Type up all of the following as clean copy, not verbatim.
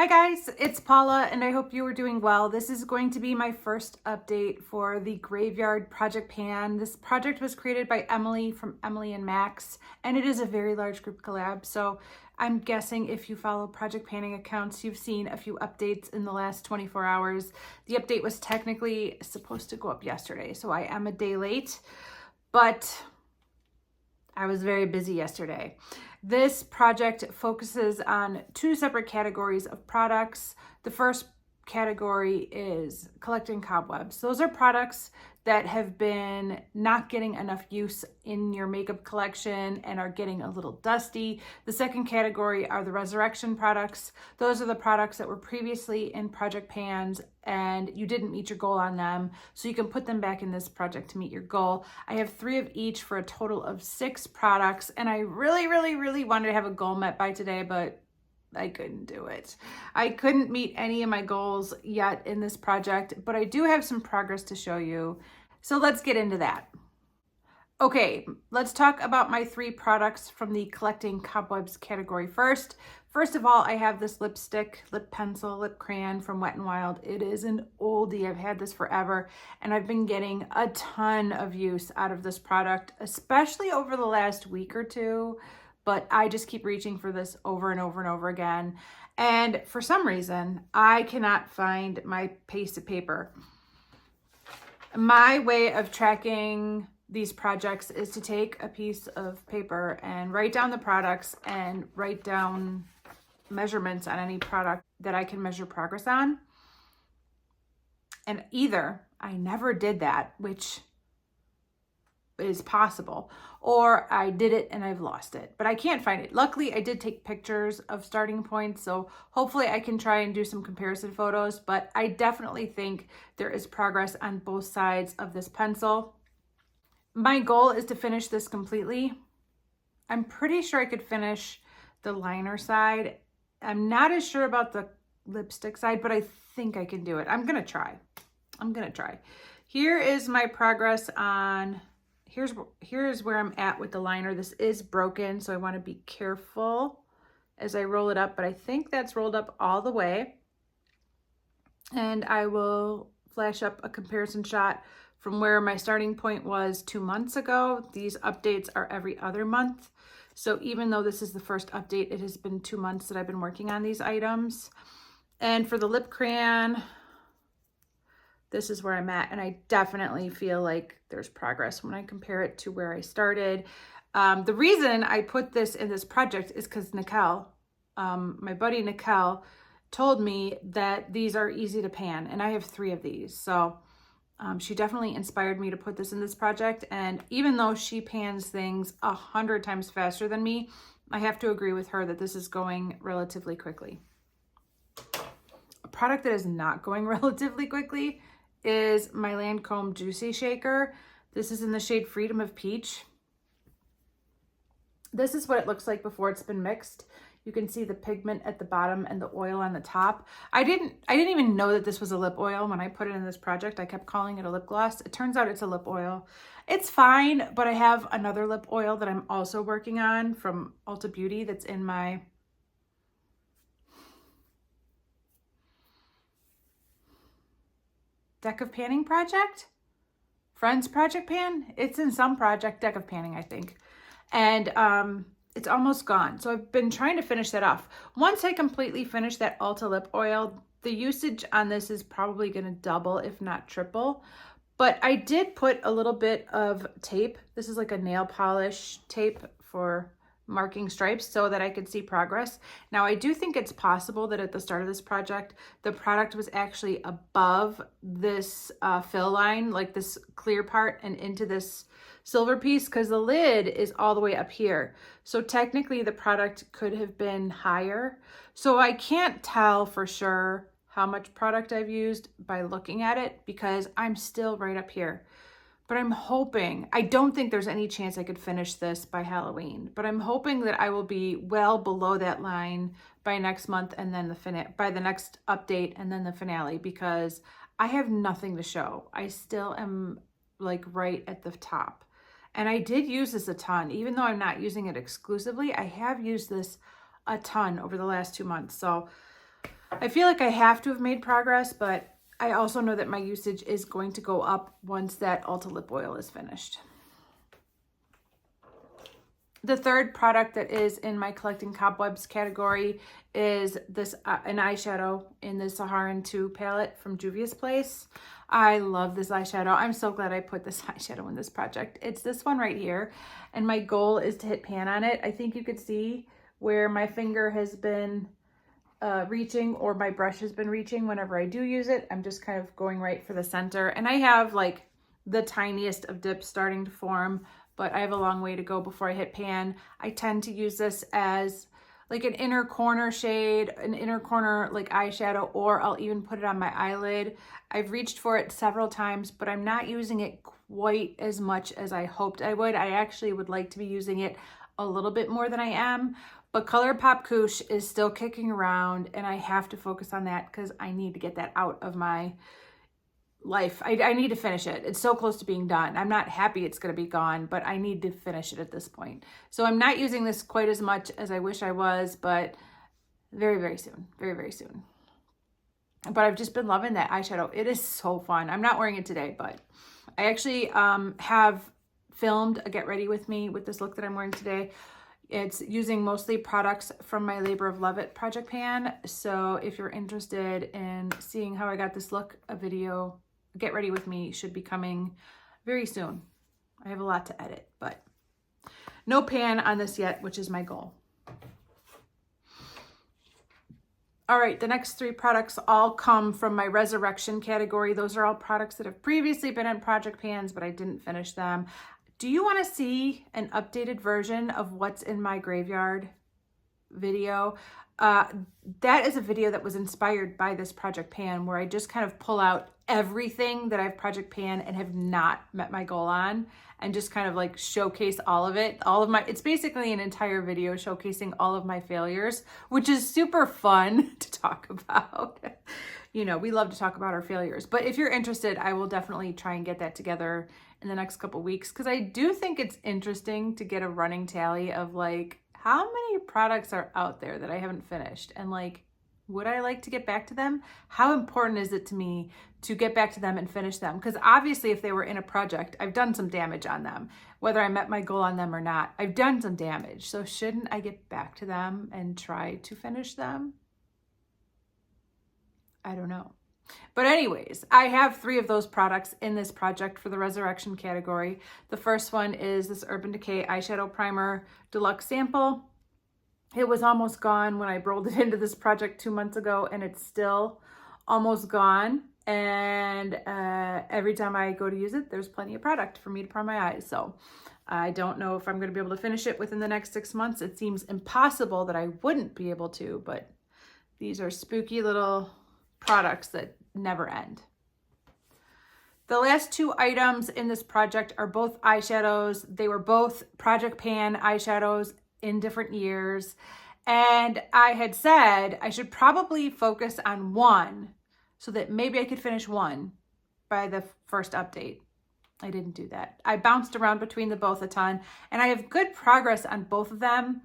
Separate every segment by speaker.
Speaker 1: Hi guys, it's Paula and I hope you are doing well. This is going to be my first update for the Graveyard Project Pan. This project was created by Emily from Emily and Max, and it is a very large group collab. So I'm guessing if you follow project panning accounts, you've seen a few updates in the last 24 hours. The update was technically supposed to go up yesterday, so I am a day late, but I was very busy yesterday. This project focuses on two separate categories of products. The first category is collecting cobwebs. Those are products that have been not getting enough use in your makeup collection and are getting a little dusty. The second category are the resurrection products. Those are the products that were previously in project pans and you didn't meet your goal on them, so you can put them back in this project to meet your goal. I have 3 of each for a total of 6 products, and I really wanted to have a goal met by today, but I couldn't do it. I couldn't meet any of my goals yet in this project, but I do have some progress to show you. So let's get into that. Okay, let's talk about my 3 products from the collecting cobwebs category first. First of all, I have this lipstick, lip pencil, lip crayon from Wet n Wild. It is an oldie. I've had this forever, and I've been getting a ton of use out of this product, especially over the last week or two. But I just keep reaching for this over and over again. And for some reason, I cannot find my piece of paper. My way of tracking these projects is to take a piece of paper and write down the products and write down measurements on any product that I can measure progress on. And either I never did that, which is possible, or I did it and I've lost it, but I can't find it. Luckily, I did take pictures of starting points, so hopefully I can try and do some comparison photos, but I definitely think there is progress on both sides of this pencil. My goal is to finish this completely. I'm pretty sure I could finish the liner side. I'm not as sure about the lipstick side, but I think I can do it. I'm gonna try. Here is my progress on, here's where I'm at with the liner. This is broken, so I wanna be careful as I roll it up, but I think that's rolled up all the way. And I will flash up a comparison shot from where my starting point was 2 months ago. These updates are every other month. So even though this is the first update, it has been 2 months that I've been working on these items. And for the lip crayon, this is where I'm at. And I definitely feel like there's progress when I compare it to where I started. The reason I put this in this project is because Nicole, my buddy Nicole, told me that these are easy to pan, and I have 3 of these. So she definitely inspired me to put this in this project. And even though she pans things 100 times faster than me, I have to agree with her that this is going relatively quickly. A product that is not going relatively quickly is my Lancome Juicy Shaker. This is in the shade Freedom of Peach. This is what it looks like before it's been mixed. You can see the pigment at the bottom and the oil on the top. I didn't even know that this was a lip oil when I put it in this project. I kept calling it a lip gloss. It turns out it's a lip oil. It's fine, but I have another lip oil that I'm also working on from Ulta Beauty that's in my deck of panning project. Friends project pan. It's in some project deck of panning, I think. And it's almost gone. So I've been trying to finish that off. Once I completely finish that Ulta lip oil, the usage on this is probably going to double, if not triple. But I did put a little bit of tape. This is like a nail polish tape for marking stripes so that I could see progress. Now, I do think it's possible that at the start of this project, the product was actually above this fill line, like this clear part, and into this silver piece, because the lid is all the way up here. So technically the product could have been higher. So I can't tell for sure how much product I've used by looking at it because I'm still right up here. But I'm hoping, I don't think there's any chance I could finish this by Halloween, but I'm hoping that I will be well below that line by next month and then by the next update and then the finale, because I have nothing to show. I still am like right at the top. And I did use this a ton, even though I'm not using it exclusively. I have used this a ton over the last 2 months. So I feel like I have to have made progress, but I also know that my usage is going to go up once that Ulta lip oil is finished. The third product that is in my collecting cobwebs category is this an eyeshadow in the Saharan 2 palette from Juvia's Place. I love this eyeshadow. I'm so glad I put this eyeshadow in this project. It's this one right here, and my goal is to hit pan on it. I think you could see where my finger has been reaching, or my brush has been reaching whenever I do use it. I'm just kind of going right for the center, and I have like the tiniest of dips starting to form, but I have a long way to go before I hit pan. I tend to use this as like an inner corner shade, an inner corner like eyeshadow, or I'll even put it on my eyelid. I've reached for it several times, but I'm not using it quite as much as I hoped I would. I actually would like to be using it a little bit more than I am, but ColourPop Couche is still kicking around, and I have to focus on that because I need to get that out of my life. I need to finish it. It's so close to being done. I'm not happy it's going to be gone, but I need to finish it at this point. So I'm not using this quite as much as I wish I was, but very, very soon. Very, very soon. But I've just been loving that eyeshadow. It is so fun. I'm not wearing it today, but I actually have filmed a get ready with me with this look that I'm wearing today. It's using mostly products from my Labor of Love It project pan. So if you're interested in seeing how I got this look, a video get ready with me should be coming very soon. I have a lot to edit, but no pan on this yet, which is my goal. All right, the next three products all come from my Resurrection category. Those are all products that have previously been in project pans, but I didn't finish them. Do you want to see an updated version of what's in my graveyard video? That is a video that was inspired by this project pan, where I just kind of pull out everything that I've project pan and have not met my goal on, and just kind of like showcase all of it. It's basically an entire video showcasing all of my failures, which is super fun to talk about. You know, we love to talk about our failures, but if you're interested, I will definitely try and get that together in the next couple weeks, because I do think it's interesting to get a running tally of like, how many products are out there that I haven't finished, and like, would I like to get back to them? How important is it to me to get back to them and finish them? Because obviously if they were in a project, I've done some damage on them. Whether I met my goal on them or not, I've done some damage. So shouldn't I get back to them and try to finish them? I don't know. But anyways, I have three of those products in this project for the Resurrection category. The first one is this Urban Decay Eyeshadow Primer Deluxe Sample. It was almost gone when I rolled it into this project 2 months ago, and it's still almost gone. And every time I go to use it, there's plenty of product for me to prime my eyes. So I don't know if I'm going to be able to finish it within the next 6 months. It seems impossible that I wouldn't be able to, but these are spooky little products that never end. The last two items in this project are both eyeshadows. They were both project pan eyeshadows in different years. And I had said I should probably focus on one so that maybe I could finish one by the first update. I didn't do that. I bounced around between the both a ton, and I have good progress on both of them,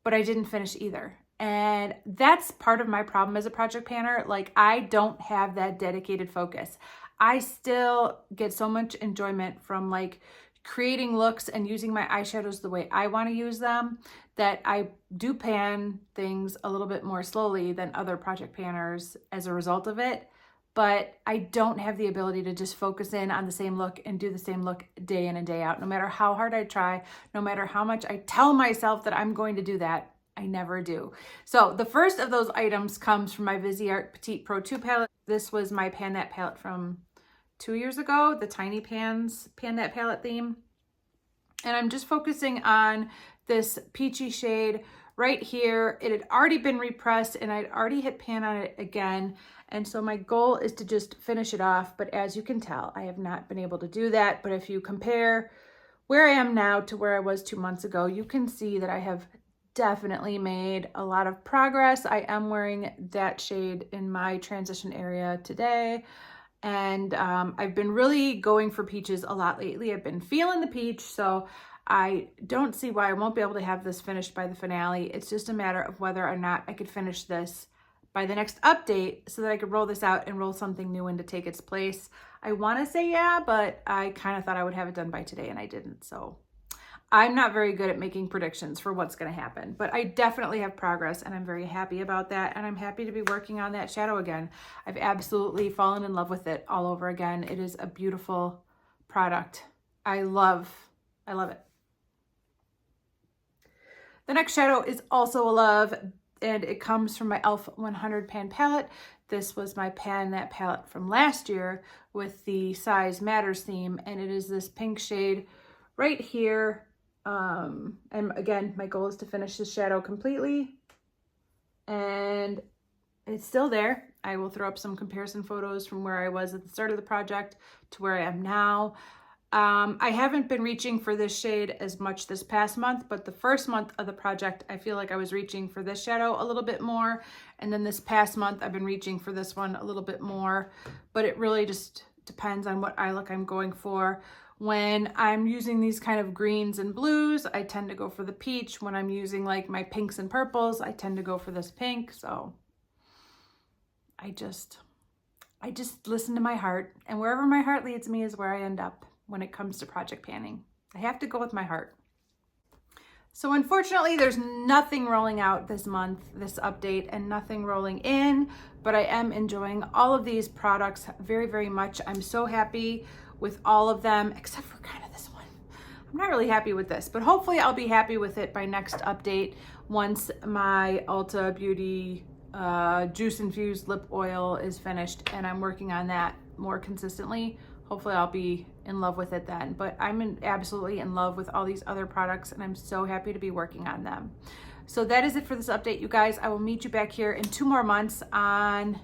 Speaker 1: but I didn't finish either. And that's part of my problem as a project panner. Like, I don't have that dedicated focus. I still get so much enjoyment from like creating looks and using my eyeshadows the way I want to use them, that I do pan things a little bit more slowly than other project panners as a result of it. But I don't have the ability to just focus in on the same look and do the same look day in and day out. No matter how hard I try, no matter how much I tell myself that I'm going to do that, I never do. So the first of those items comes from my Viseart Petite Pro 2 palette. This was my Pan That palette from 2 years ago, the Tiny Pans Pan That palette theme. And I'm just focusing on this peachy shade right here. It had already been repressed and I'd already hit pan on it again. And so my goal is to just finish it off. But as you can tell, I have not been able to do that. But if you compare where I am now to where I was 2 months ago, you can see that I have definitely made a lot of progress. I am wearing that shade in my transition area today. And I've been really going for peaches a lot lately. I've been feeling the peach, so I don't see why I won't be able to have this finished by the finale. It's just a matter of whether or not I could finish this by the next update so that I could roll this out and roll something new in to take its place. I want to say yeah, but I kind of thought I would have it done by today and I didn't. So I'm not very good at making predictions for what's going to happen, but I definitely have progress and I'm very happy about that. And I'm happy to be working on that shadow again. I've absolutely fallen in love with it all over again. It is a beautiful product. I love it. The next shadow is also a love, and it comes from my e.l.f. 100 pan palette. This was my pan that palette from last year with the Size Matters theme, and it is this pink shade right here. And again, my goal is to finish this shadow completely, and it's still there. I will throw up some comparison photos from where I was at the start of the project to where I am now. I haven't been reaching for this shade as much this past month, but the first month of the project, I feel like I was reaching for this shadow a little bit more. And then this past month, I've been reaching for this one a little bit more, but it really just depends on what eye look I'm going for. When I'm using these kind of greens and blues, I tend to go for the peach. When I'm using like my pinks and purples, I tend to go for this pink. So I just listen to my heart, and wherever my heart leads me is where I end up when it comes to project panning. I have to go with my heart. So unfortunately, there's nothing rolling out this month, this update, and nothing rolling in, but I am enjoying all of these products very, very much. I'm so happy with all of them, except for kind of this one. I'm not really happy with this, but hopefully I'll be happy with it by next update once my Ulta Beauty juice infused lip oil is finished and I'm working on that more consistently. Hopefully I'll be in love with it then, but I'm absolutely in love with all these other products and I'm so happy to be working on them. So that is it for this update, you guys. I will meet you back here in 2 more months on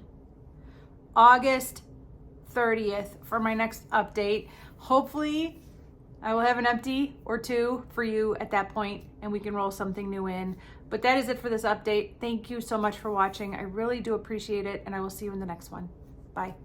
Speaker 1: August 30th for my next update. Hopefully I will have an empty or 2 for you at that point and we can roll something new in. But that is it for this update. Thank you so much for watching. I really do appreciate it, and I will see you in the next one. Bye.